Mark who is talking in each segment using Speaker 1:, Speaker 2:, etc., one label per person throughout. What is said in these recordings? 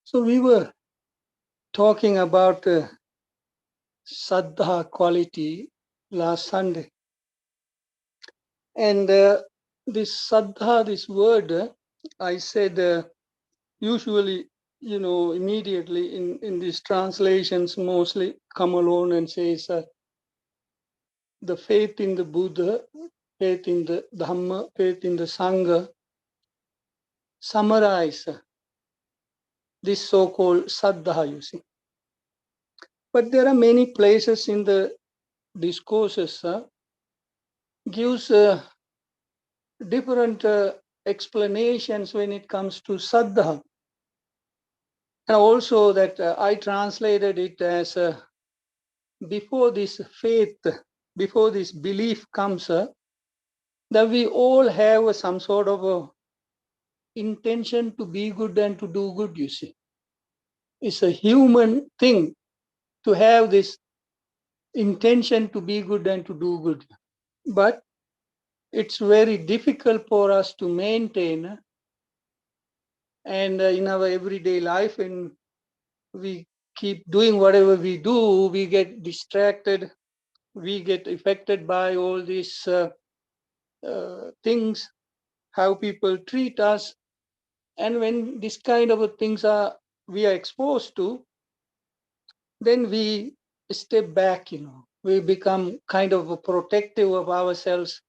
Speaker 1: So we were talking about Saddha quality last Sunday. And this Saddha, this word, I said usually, immediately in these translations mostly come along and says the faith in the Buddha, faith in the Dhamma, faith in the Sangha, summarize this so-called Saddha, you see. But there are many places in the discourses gives different explanations when it comes to Saddha. And also that I translated it as before this faith, before this belief comes, that we all have some sort of a intention to be good and to do good, you see. It's a human thing to have this intention to be good and to do good. But it's very difficult for us to maintain. And in our everyday life, and we keep doing whatever we do, we get distracted, we get affected by all these things, how people treat us. And when this kind of things we are exposed to, then we step back, we become kind of protective of ourselves,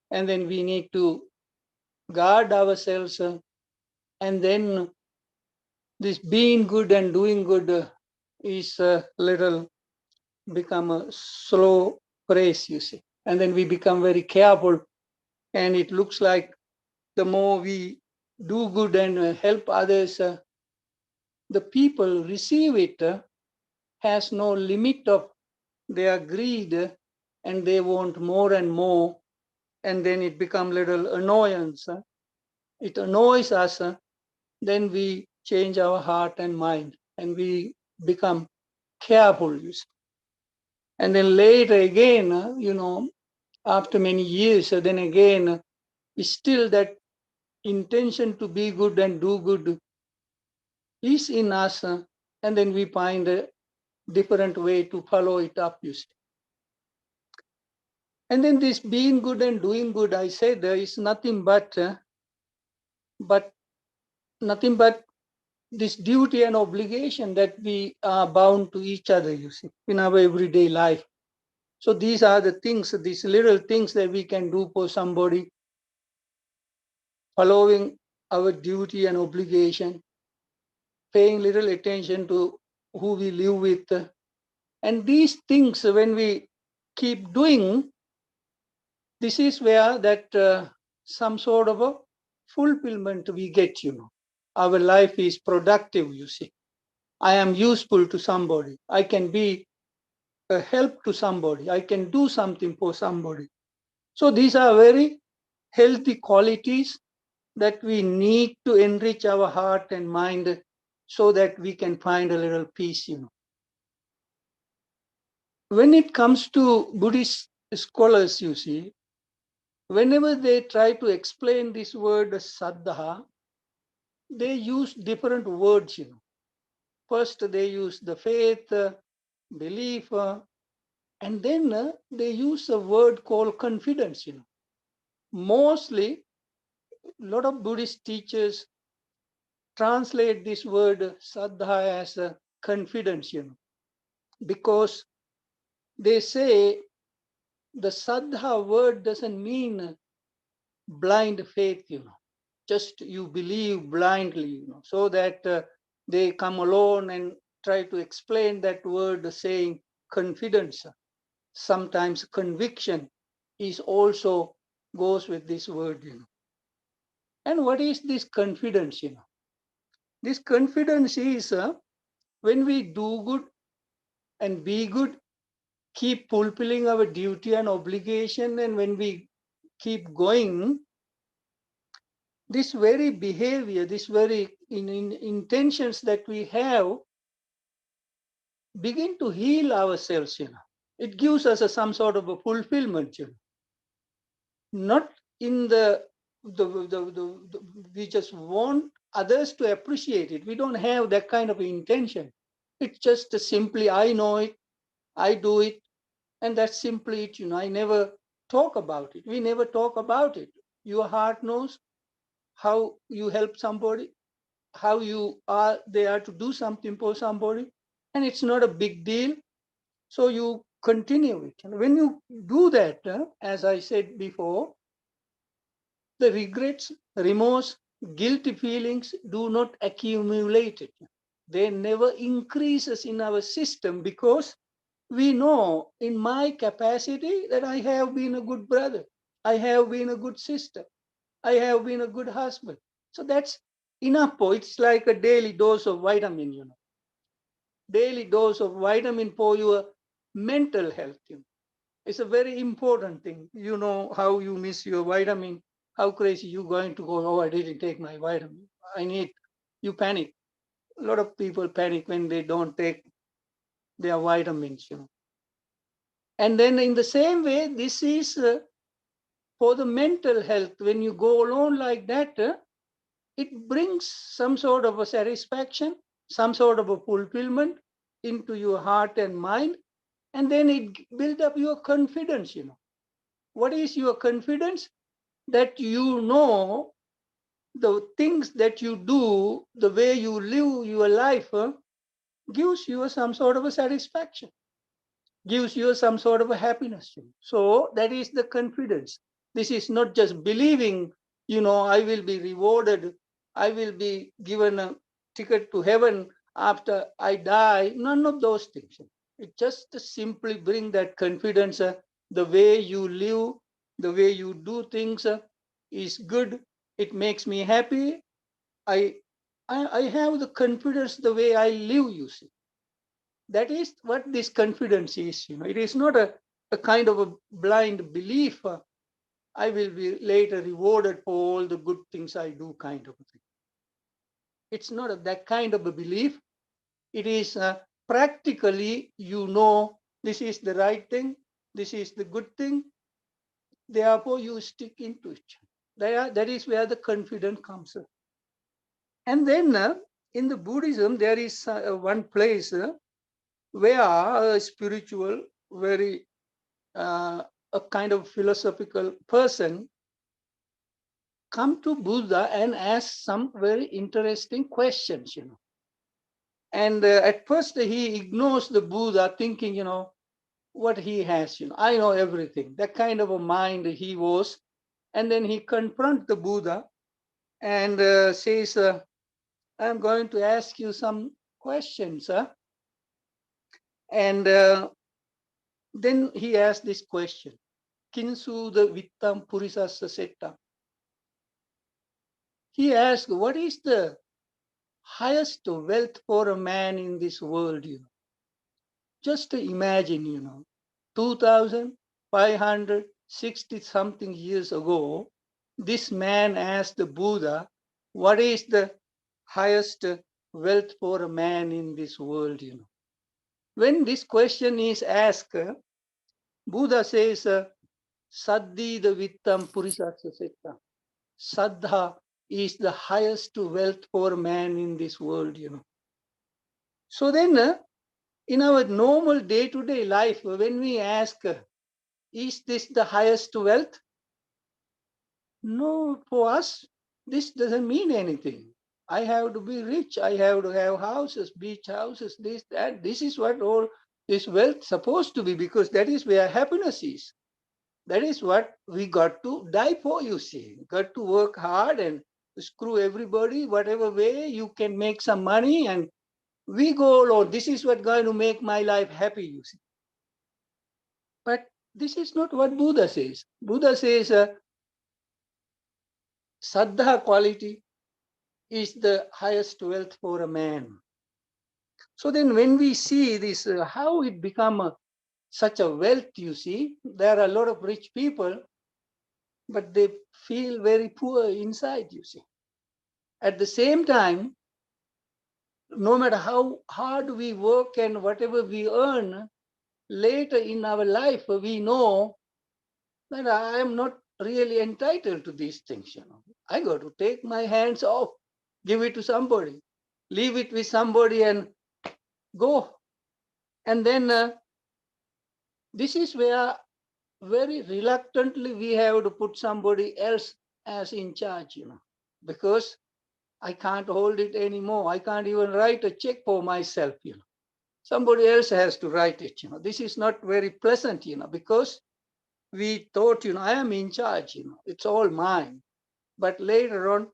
Speaker 1: and then we need to guard ourselves. And then this being good and doing good is a little become a slow praise, you see. And then we become very careful, and it looks like the more we do good and help others, the people receive it has no limit of their greed, and they want more and more, and then it becomes little annoyance. It annoys us, then we change our heart and mind, and we become careful, you see. And then later again, after many years, then again, still that intention to be good and do good is in us, and then we find a different way to follow it up, you see. And then this being good and doing good, I said, is nothing but nothing but this duty and obligation that we are bound to each other, you see, in our everyday life. So these are the things, these little things that we can do for somebody, following our duty and obligation, paying little attention to who we live with. And these things, when we keep doing, this is where that some sort of a fulfillment we get, Our life is productive, you see. I am useful to somebody. I can be a help to somebody. I can do something for somebody. So these are very healthy qualities that we need to enrich our heart and mind so that we can find a little peace, When it comes to Buddhist scholars, you see, whenever they try to explain this word saddha, they use different words, First, they use the faith, belief, and then they use a word called confidence, Mostly, a lot of Buddhist teachers translate this word saddha as confidence, because they say the saddha word doesn't mean blind faith, just you believe blindly, so that they come alone and try to explain that word saying confidence. Sometimes conviction is also goes with this word, And what is this confidence, This confidence is when we do good and be good, keep fulfilling our duty and obligation, and when we keep going, this very behavior, this very intentions that we have begin to heal ourselves, It gives us some sort of a fulfillment, Not in the we just want others to appreciate it. We don't have that kind of intention. It's just simply, I know it, I do it, and that's simply it. I never talk about it. We never talk about it. Your heart knows how you help somebody, how you are there to do something for somebody, and it's not a big deal. So you continue it. And when you do that, as I said before, the regrets, remorse, guilty feelings do not accumulate. They never increases in our system because we know in my capacity that I have been a good brother, I have been a good sister, I have been a good husband. So that's enough. It's like a daily dose of vitamin, daily dose of vitamin for your mental health. It's a very important thing. You know how you miss your vitamin, how crazy you going to go, oh, I didn't take my vitamin. I need, you panic. A lot of people panic when they don't take their vitamins. And then in the same way, this is for the mental health. When you go alone like that, it brings some sort of a satisfaction, some sort of a fulfillment into your heart and mind. And then it builds up your confidence. What is your confidence? That you know the things that you do, the way you live your life, gives you some sort of a satisfaction, gives you some sort of a happiness. So that is the confidence. This is not just believing, I will be rewarded, I will be given a ticket to heaven after I die. None of those things. It just simply bring that confidence. The way you live, the way you do things is good. It makes me happy. I, I have the confidence the way I live, you see. That is what this confidence is. It is not a kind of a blind belief. I will be later rewarded for all the good things I do, kind of a thing. It's not that kind of a belief. It is practically, this is the right thing, this is the good thing, therefore you stick into it. That is where the confidence comes. And then in the Buddhism, there is one place where a spiritual, very a kind of philosophical person come to Buddha and ask some very interesting questions. And at first he ignores the Buddha, thinking, what he has. I know everything. That kind of a mind he was. And then he confronts the Buddha and says, I'm going to ask you some questions. And then he asked this question. Kinsu the vittam purisassa setta. He asked, what is the highest wealth for a man in this world? Just imagine, 2,560 something years ago, this man asked the Buddha, what is the highest wealth for a man in this world? When this question is asked, Buddha says, Saddhi the vittam purisassa setta. Saddha is the highest wealth for man in this world. So then, in our normal day-to-day life, when we ask, is this the highest wealth? No, for us, this doesn't mean anything. I have to be rich. I have to have houses, beach houses, this, that. This is what all this wealth supposed to be, because that is where happiness is. That is what we got to die for, you see. Got to work hard and screw everybody, whatever way you can make some money, and we go alone. This is what's going to make my life happy, you see. But this is not what Buddha says. Buddha says Saddha quality is the highest wealth for a man. So then when we see this, how it become such a wealth, you see, there are a lot of rich people, but they feel very poor inside, you see. At the same time, no matter how hard we work and whatever we earn, later in our life, we know that I am not really entitled to these things. I got to take my hands off. give it to somebody, leave it with somebody and go. And then this is where very reluctantly we have to put somebody else as in charge, because I can't hold it anymore. I can't even write a check for myself, Somebody else has to write it, This is not very pleasant, because we thought, I am in charge, It's all mine. But later on,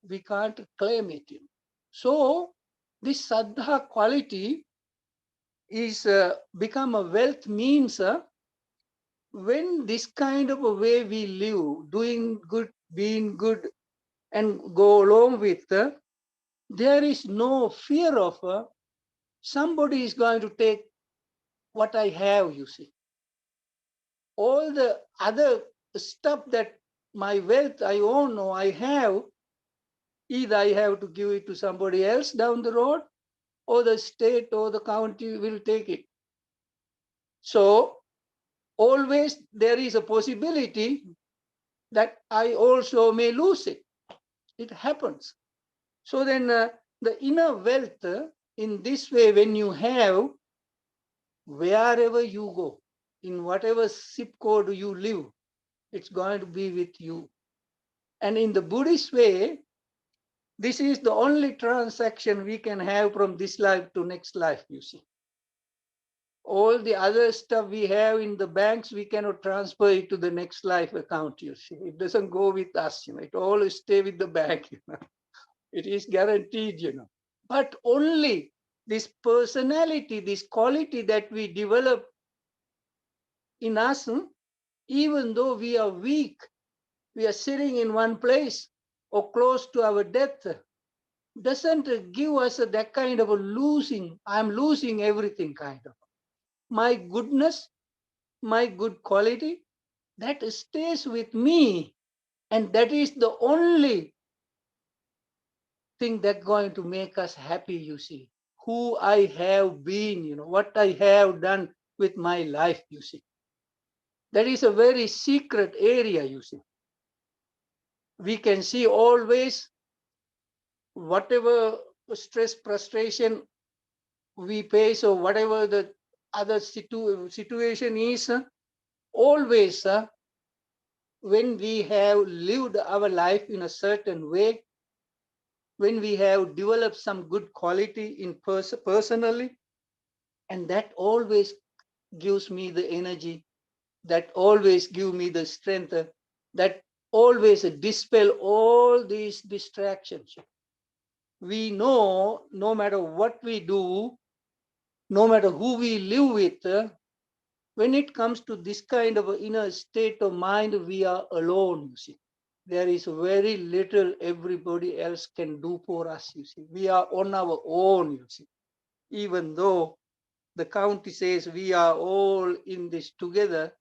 Speaker 1: we can't claim it. So this saddha quality is become a wealth means when this kind of a way we live, doing good, being good, and go along with, there is no fear of somebody is going to take what I have, you see. All the other stuff that my wealth I own or I have, either I have to give it to somebody else down the road, or the state or the county will take it. So always there is a possibility that I also may lose it. It happens. So then the inner wealth, in this way, when you have, wherever you go, in whatever zip code you live, it's going to be with you. And in the Buddhist way, this is the only transaction we can have from this life to next life, you see. All the other stuff we have in the banks, we cannot transfer it to the next life account, you see. It doesn't go with us, It always stay with the bank, It is guaranteed, But only this personality, this quality that we develop in us, even though we are weak, we are sitting in one place or close to our death, doesn't give us that kind of a losing, I'm losing everything kind of. My goodness, my good quality, that stays with me. And that is the only thing that's going to make us happy, you see. Who I have been, what I have done with my life, you see. That is a very secret area, you see. We can see always whatever stress, frustration we face, or whatever the other situation is, always when we have lived our life in a certain way, when we have developed some good quality in personally, and that always gives me the energy, that always give me the strength, that always dispel all these distractions. We know no matter what we do, no matter who we live with, when it comes to this kind of inner state of mind, we are alone, you see. There is very little everybody else can do for us, you see. We are on our own, you see. Even though the county says we are all in this together,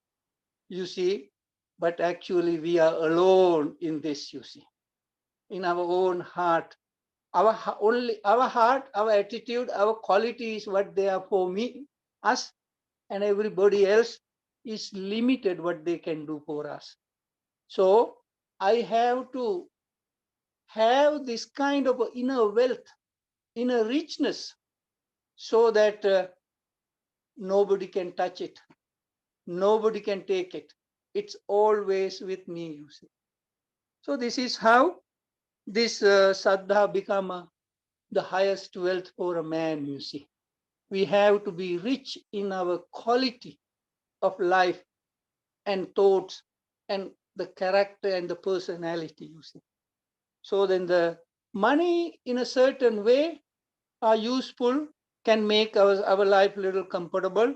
Speaker 1: you see, but actually we are alone in this, you see. In our own heart, our heart, our attitude, our quality is what they are for me, us, and everybody else is limited what they can do for us. So I have to have this kind of inner wealth, inner richness, so that nobody can touch it, nobody can take it. It's always with me, you see. So this is how this saddha become the highest wealth for a man, you see. We have to be rich in our quality of life and thoughts and the character and the personality, you see. So then the money in a certain way are useful, can make our life a little comfortable,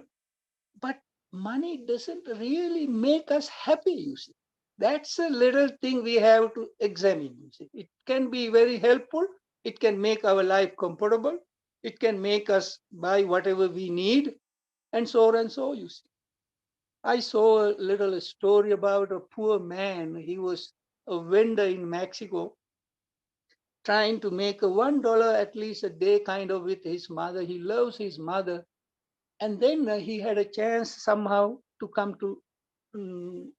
Speaker 1: but money doesn't really make us happy, you see. That's a little thing we have to examine, you see. It can be very helpful, it can make our life comfortable, it can make us buy whatever we need, and so on and so, you see. I saw a little story about a poor man. He was a vendor in Mexico, trying to make a $1 at least a day kind of with his mother. He loves his mother. And then he had a chance somehow to come to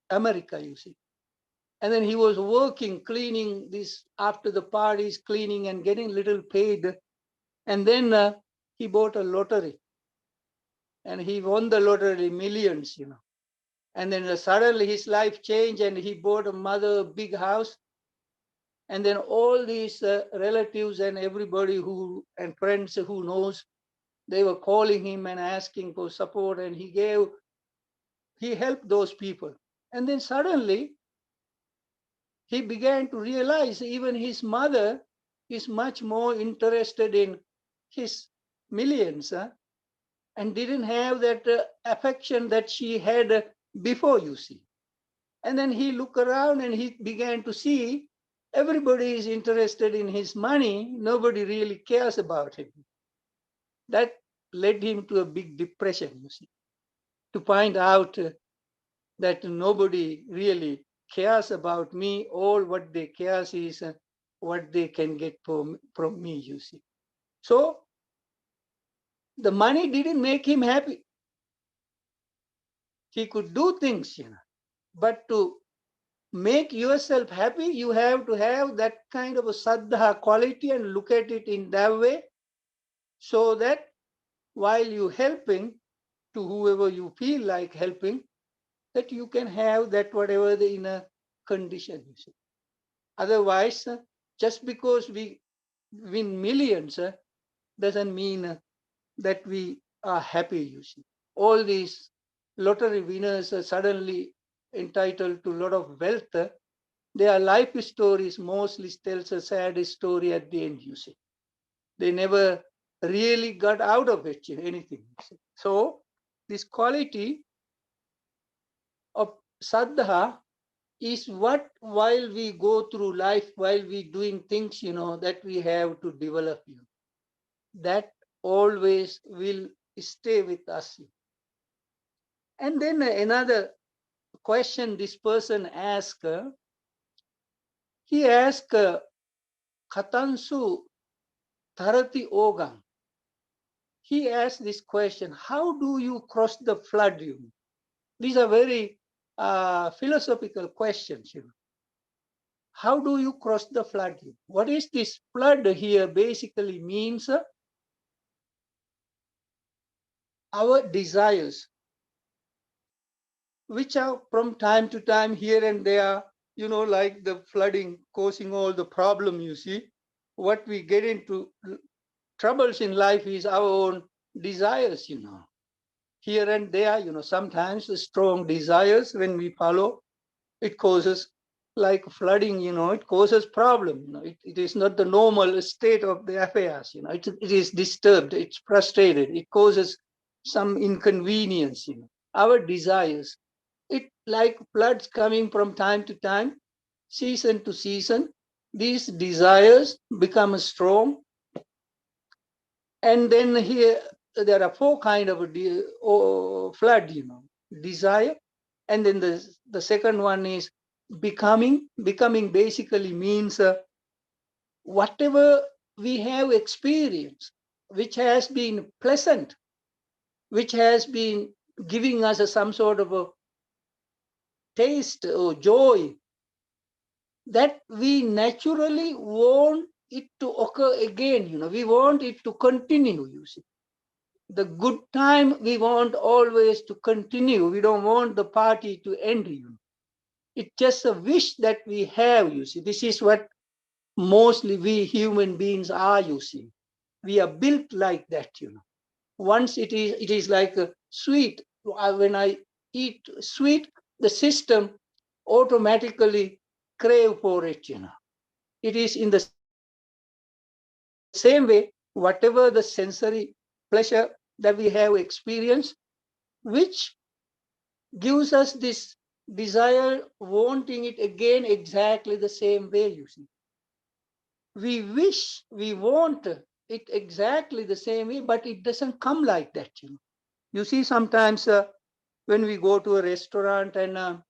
Speaker 1: America, you see. And then he was working, cleaning this after the parties, cleaning and getting little paid. And then he bought a lottery, and he won the lottery, millions, And then suddenly his life changed, and he bought a mother big house. And then all these relatives and everybody and friends who knows, they were calling him and asking for support, and he helped those people. And then suddenly he began to realize even his mother is much more interested in his millions, and didn't have that affection that she had before, you see. And then he looked around and he began to see everybody is interested in his money. Nobody really cares about him. That led him to a big depression, you see, to find out that nobody really cares about me. All what they care is what they can get from me, you see. So the money didn't make him happy. He could do things, but to make yourself happy, you have to have that kind of a saddha quality and look at it in that way, so that while you helping to whoever you feel like helping, that you can have that whatever the inner condition, you see. Otherwise, just because we win millions doesn't mean that we are happy, you see. All these lottery winners are suddenly entitled to a lot of wealth. Their life stories mostly tells a sad story at the end, you see. They never really got out of it, anything. So this quality of saddha is what, while we go through life, while we doing things, that we have to develop, that always will stay with us. And then another question this person asked, he asked, Katansu Tarati Ogang. He asked this question, how do you cross the flood? These are very philosophical questions. How do you cross the flood? What is this flood here basically means? Our desires, which are from time to time here and there, like the flooding causing all the problem, you see. What we get into troubles in life is our own desires, here and there, sometimes the strong desires, when we follow, it causes like flooding, it causes problem. It is not the normal state of the affairs, it is disturbed, it's frustrated, it causes some inconvenience, our desires. It like floods coming from time to time, season to season. These desires become strong. And then here, there are four kind of flood, desire. And then the second one is becoming. Becoming basically means whatever we have experienced, which has been pleasant, which has been giving us some sort of a taste or joy, that we naturally want it to occur again. We want it to continue, you see. The good time we want always to continue. We don't want the party to end, It's just a wish that we have, you see. This is what mostly we human beings are, you see. We are built like that, Once it is like a sweet. When I eat sweet, the system automatically crave for it, It is in the same way, whatever the sensory pleasure that we have experienced, which gives us this desire, wanting it again exactly the same way, you see. We wish, we want it exactly the same way, but it doesn't come like that, You see, sometimes when we go to a restaurant and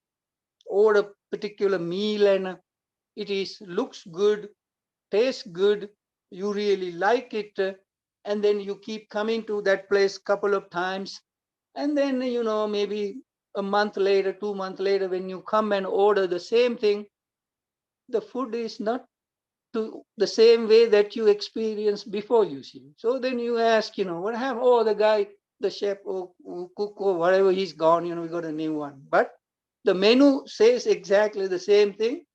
Speaker 1: order a particular meal, and it looks good, tastes good, you really like it, and then you keep coming to that place couple of times, and then maybe a month later, 2 months later, when you come and order the same thing, the food is not to the same way that you experienced before, you see. So then you ask, what happened? Oh, the guy, the chef or cook or whatever, he's gone, we got a new one. But the menu says exactly the same thing.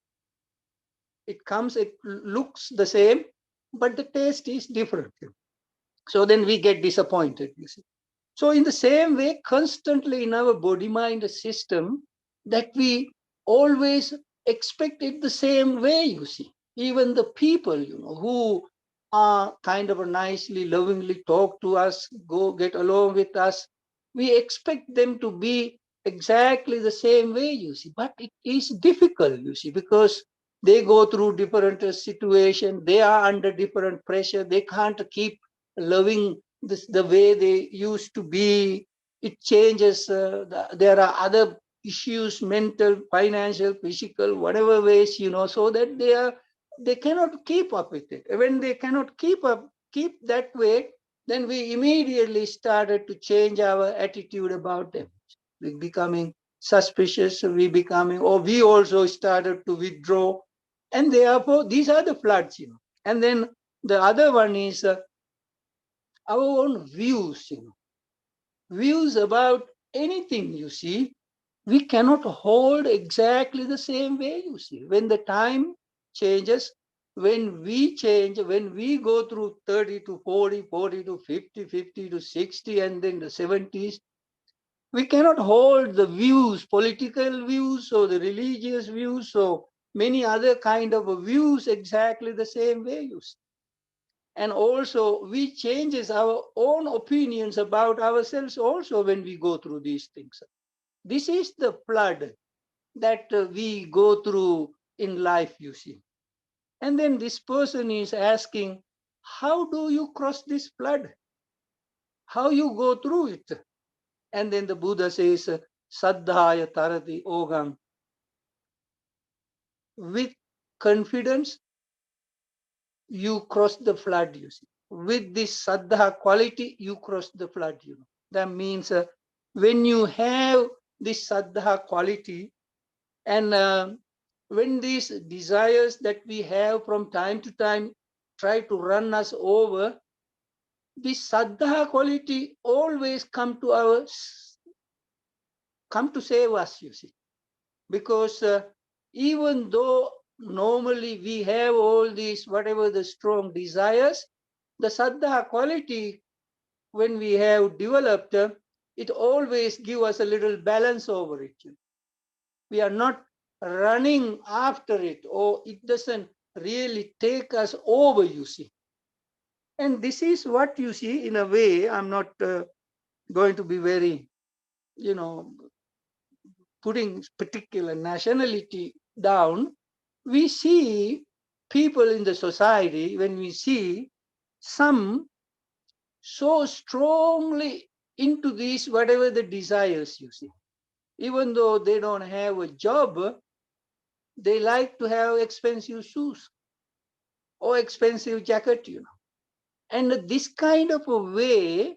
Speaker 1: It comes, it looks the same, but the taste is different. So then we get disappointed, you see. So in the same way, constantly in our body-mind system, that we always expect it the same way, you see. Even the people, who are kind of nicely, lovingly talk to us, go get along with us, we expect them to be exactly the same way, you see. But it is difficult, you see, because they go through different situations, they are under different pressure, they can't keep loving this the way they used to be. It changes. There are other issues, mental, financial, physical, whatever ways, so that they cannot keep up with it. When they cannot keep that way, then we immediately started to change our attitude about them. We becoming suspicious, or we also started to withdraw. And therefore, these are the floods, And then the other one is our own views, views about anything, you see. We cannot hold exactly the same way, you see. When the time changes, when we change, when we go through 30 to 40, 40 to 50, 50 to 60, and then the 70s, we cannot hold the views, political views or the religious views or many other kind of views exactly the same way, you see. And also we changes our own opinions about ourselves also when we go through these things. This is the flood that we go through in life, you see. And then this person is asking, how do you cross this flood? How you go through it? And then the Buddha says, Saddhaya tarati ogam. With confidence, you cross the flood, you see. With this saddha quality, you cross the flood, That means when you have this saddha quality, and when these desires that we have from time to time try to run us over, this saddha quality always come to save us, you see. Because even though normally we have all these, whatever the strong desires, the saddha quality, when we have developed, it always gives us a little balance over it. We are not running after it, or it doesn't really take us over, you see. And this is what you see, in a way, I'm not going to be very, putting particular nationality down. We see people in the society, when we see some so strongly into these, whatever the desires, you see. Even though they don't have a job, they like to have expensive shoes or expensive jacket, And this kind of a way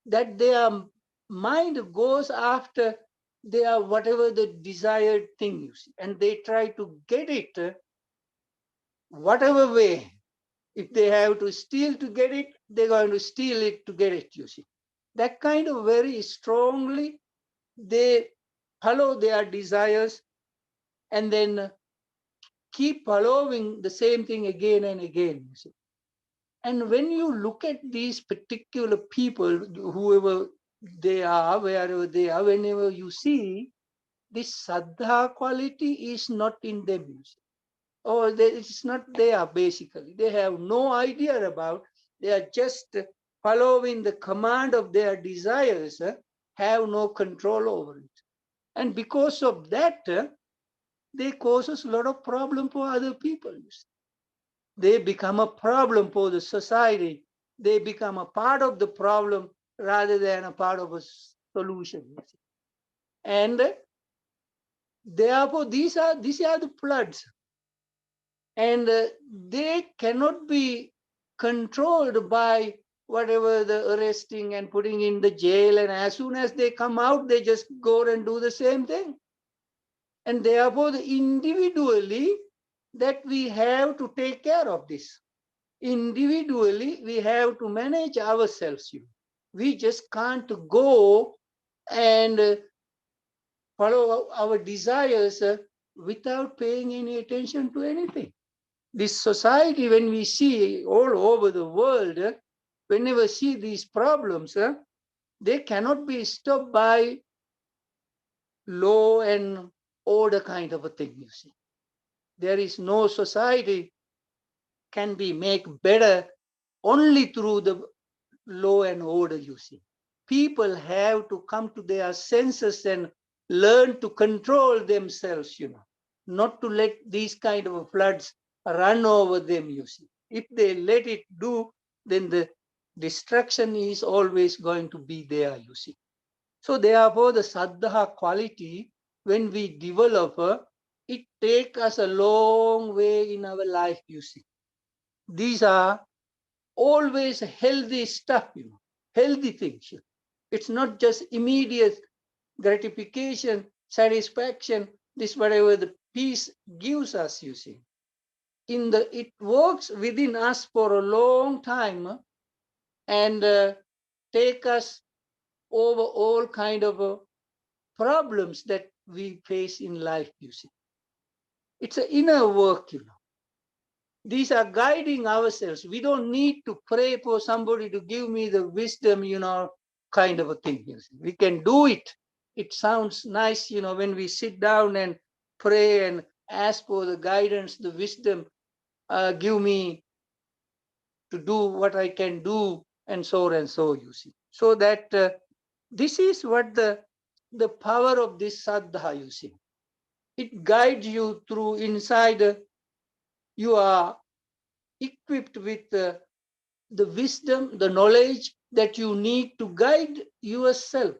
Speaker 1: that their mind goes after their whatever the desired thing, you see, and they try to get it whatever way. If they have to steal to get it, they're going to steal it to get it, you see. That kind of very strongly, they follow their desires and then keep following the same thing again and again, you see. And when you look at these particular people, whoever they are, wherever they are, whenever you see, this saddha quality is not in them, you see. Or it's not there, basically. They have no idea about, they are just following the command of their desires, have no control over it. And because of that, they causes a lot of problem for other people, you see. They become a problem for the society. They become a part of the problem rather than a part of a solution, you see. And therefore, these are the floods. And they cannot be controlled by whatever the arresting and putting in the jail, and as soon as they come out, they just go and do the same thing. And therefore, individually, that we have to take care of this. Individually, we have to manage ourselves. We just can't go and follow our desires without paying any attention to anything. This society, when we see all over the world, whenever see these problems, they cannot be stopped by law and order kind of a thing, you see. There is no society can be made better only through the law and order, you see. People have to come to their senses and learn to control themselves, not to let these kind of floods run over them, you see. If they let it do, then the destruction is always going to be there, you see. So therefore, the saddha quality, when we develop, it takes us a long way in our life, you see. These are always healthy stuff, healthy things. It's not just immediate gratification, satisfaction, this whatever the peace gives us, you see. It works within us for a long time and take us over all kind of problems that we face in life, you see. It's an inner work, These are guiding ourselves. We don't need to pray for somebody to give me the wisdom, kind of a thing. We can do it. It sounds nice, when we sit down and pray and ask for the guidance, the wisdom, give me to do what I can do, and so and so, you see. So that this is what the power of this saddha, you see. It guides you through inside. You are equipped with the wisdom, the knowledge that you need to guide yourself,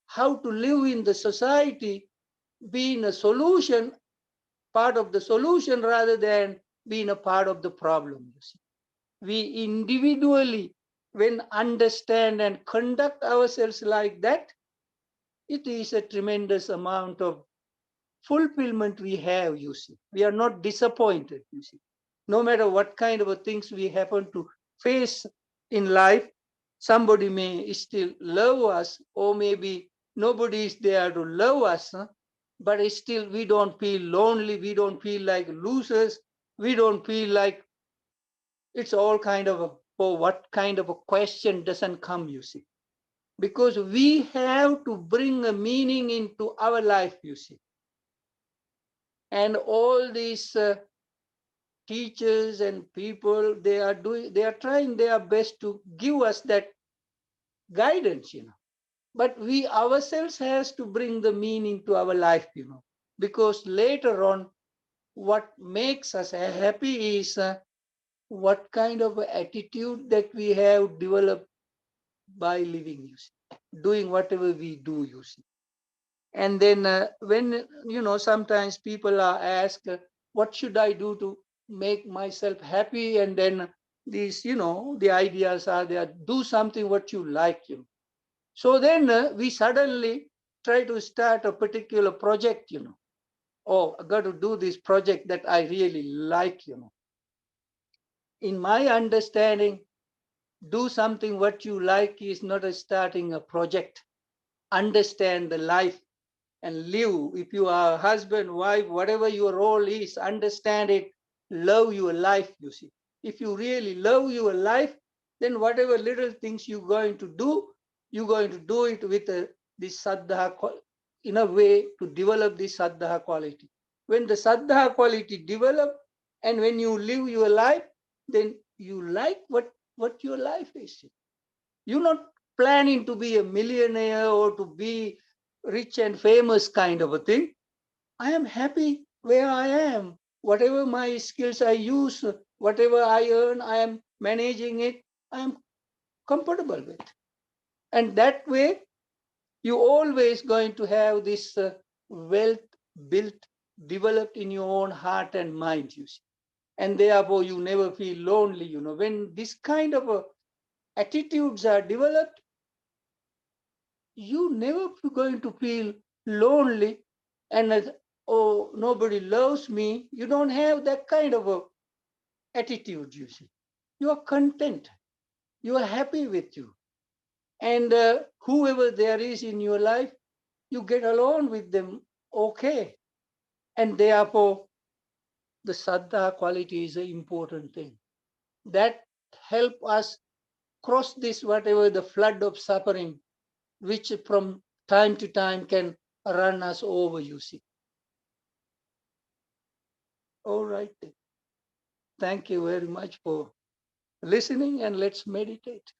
Speaker 1: how to live in the society, being a solution, part of the solution rather than being a part of the problem. You see. We individually, when understand and conduct ourselves like that, it is a tremendous amount of fulfillment we have, you see. We are not disappointed, you see. No matter what kind of things we happen to face in life, somebody may still love us, or maybe nobody is there to love us, but still we don't feel lonely, we don't feel like losers, we don't feel like it's all kind of for what kind of a question doesn't come, you see. Because we have to bring a meaning into our life, you see. And all these teachers and people, they are trying their best to give us that guidance, but we ourselves has to bring the meaning to our life, because later on what makes us happy is what kind of attitude that we have developed by living, you see, doing whatever we do, you see. And then when sometimes people are asked, what should I do to make myself happy? And then these, the ideas are there, do something what you like. So then we suddenly try to start a particular project. Oh, I got to do this project that I really like. In my understanding, do something what you like is not a starting a project. Understand the life and live. If you are husband, wife, whatever your role is, understand it, love your life, you see. If you really love your life, then whatever little things you're going to do, you're going to do it with this saddha, in a way to develop this saddha quality. When the saddha quality develop, and when you live your life, then you like what your life is. You're not planning to be a millionaire or to be rich and famous kind of a thing. I am happy where I am. Whatever my skills I use, whatever I earn, I am managing it. I am comfortable with. And that way, you always going to have this wealth built, developed in your own heart and mind, you see. And therefore, you never feel lonely, When this kind of attitudes are developed, you never going to feel lonely, and oh, nobody loves me, you don't have that kind of a attitude, you see. You are content. You are happy with you. And whoever there is in your life, you get along with them okay. And therefore, the saddha quality is an important thing. That help us cross this whatever the flood of suffering, which from time to time can run us over, you see. All right. Thank you very much for listening, and let's meditate.